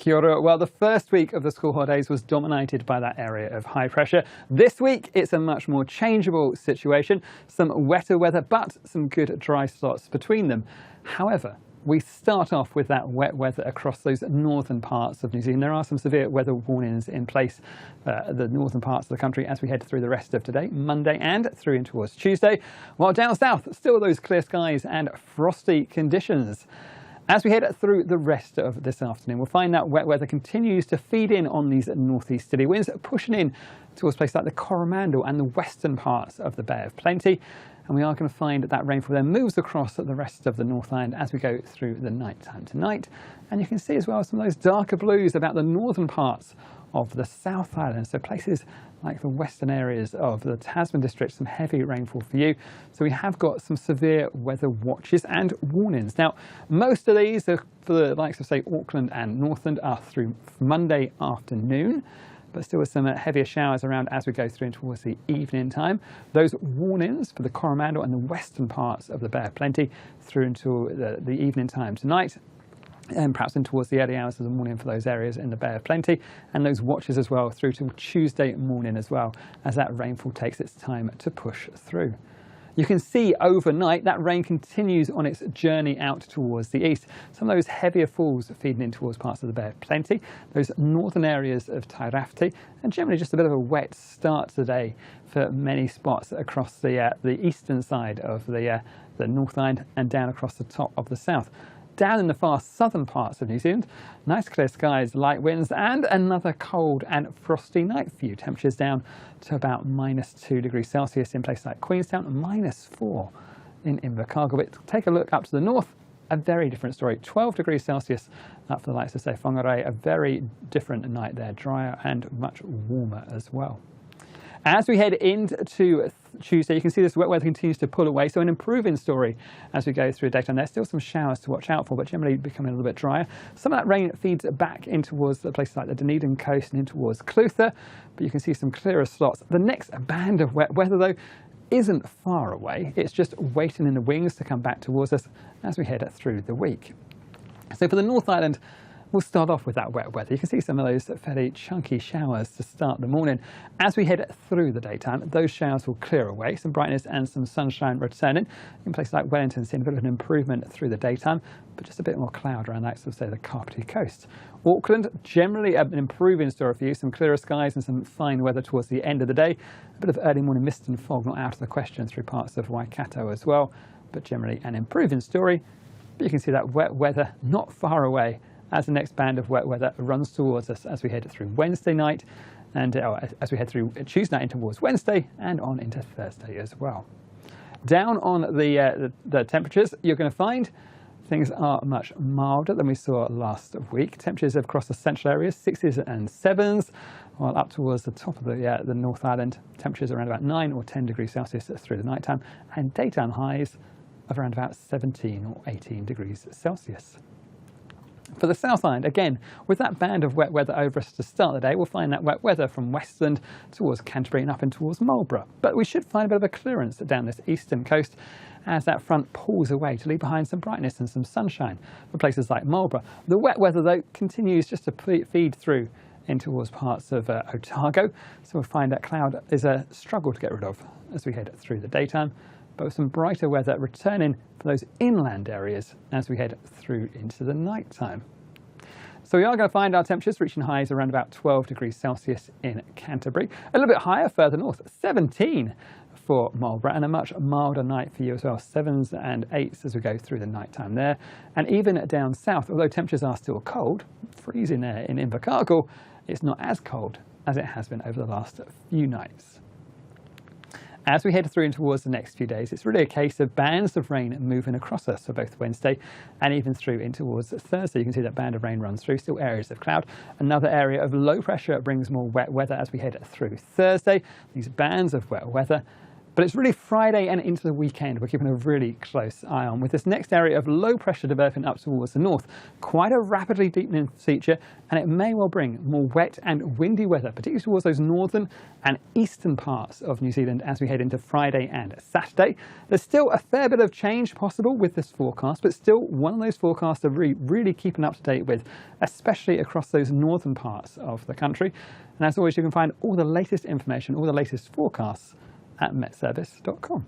Kia ora. Well, the first week of the school holidays was dominated by that area of high pressure. This week, it's a much more changeable situation. Some wetter weather, but some good dry slots between them. However, we start off with that wet weather across those northern parts of New Zealand. There are some severe weather warnings in place the northern parts of the country as we head through the rest of today, Monday and through in towards Tuesday. While down south, still those clear skies and frosty conditions. As we head through the rest of this afternoon, we'll find that wet weather continues to feed in on these northeasterly winds, pushing in towards places like the Coromandel and the western parts of the Bay of Plenty. And we are going to find that rainfall then moves across the rest of the North Island as we go through the night time tonight. And you can see as well some of those darker blues about the northern parts of the South Island. So places like the western areas of the Tasman district, some heavy rainfall for you. So we have got some severe weather watches and warnings. Now, most of these are for the likes of, say, Auckland and Northland are through Monday afternoon, but still with some heavier showers around as we go through in towards the evening time. Those warnings for the Coromandel and the western parts of the Bay of Plenty through until the evening time tonight, and perhaps in towards the early hours of the morning for those areas in the Bay of Plenty, and those watches as well through to Tuesday morning as well, as that rainfall takes its time to push through. You can see overnight that rain continues on its journey out towards the east. Some of those heavier falls feeding in towards parts of the Bay of Plenty, those northern areas of Tairāwhiti, and generally just a bit of a wet start today for many spots across the eastern side of the North Island and down across the top of the south. Down in the far southern parts of New Zealand, nice clear skies, light winds, and another cold and frosty night for you. Temperatures down to about -2 degrees Celsius in places like Queenstown, -4 in Invercargill. But take a look up to the north, a very different story. 12 degrees Celsius up for the likes of, say, Whangarei, a very different night there, drier and much warmer as well. As we head into Tuesday, you can see this wet weather continues to pull away, so an improving story as we go through the daytime. There's still some showers to watch out for, but generally becoming a little bit drier. Some of that rain feeds back in towards the places like the Dunedin coast and in towards Clutha, but you can see some clearer slots. The next band of wet weather, though, isn't far away. It's just waiting in the wings to come back towards us as we head through the week. So for the North Island, we'll start off with that wet weather. You can see some of those fairly chunky showers to start the morning. As we head through the daytime, those showers will clear away, some brightness and some sunshine returning. In places like Wellington, seeing a bit of an improvement through the daytime, but just a bit more cloud around that, so say the Kapiti coast. Auckland, generally an improving story for you, some clearer skies and some fine weather towards the end of the day. A bit of early morning mist and fog not out of the question through parts of Waikato as well, but generally an improving story. But you can see that wet weather not far away as the next band of wet weather runs towards us as we head through Wednesday night and as we head through Tuesday night into towards Wednesday and on into Thursday as well. Down on the temperatures, you're going to find things are much milder than we saw last week. Temperatures across the central areas, 6s and 7s, while up towards the top of the North Island, temperatures around about 9 or 10 degrees Celsius through the night time, and daytime highs of around about 17 or 18 degrees Celsius. For the South Island, again, with that band of wet weather over us to start the day, we'll find that wet weather from Westland towards Canterbury and up and towards Marlborough. But we should find a bit of a clearance down this eastern coast as that front pulls away to leave behind some brightness and some sunshine for places like Marlborough. The wet weather, though, continues just to feed through in towards parts of Otago, so we'll find that cloud is a struggle to get rid of as we head through the daytime, but with some brighter weather returning for those inland areas as we head through into the night time. So we are going to find our temperatures reaching highs around about 12 degrees Celsius in Canterbury, a little bit higher further north, 17 for Marlborough, and a much milder night for you as well, 7s and 8s as we go through the night time there. And even down south, although temperatures are still cold, freezing there in Invercargill, it's not as cold as it has been over the last few nights. As we head through and towards the next few days, it's really a case of bands of rain moving across us for both Wednesday and even through in towards Thursday. You can see that band of rain runs through, still areas of cloud. Another area of low pressure brings more wet weather as we head through Thursday. These bands of wet weather But it's really Friday and into the weekend we're keeping a really close eye on, with this next area of low pressure developing up towards the north. Quite a rapidly deepening feature, and it may well bring more wet and windy weather, particularly towards those northern and eastern parts of New Zealand as we head into Friday and Saturday. There's still a fair bit of change possible with this forecast, but still one of those forecasts to really keeping up to date with, especially across those northern parts of the country. And as always, you can find all the latest information, all the latest forecasts at metservice.com.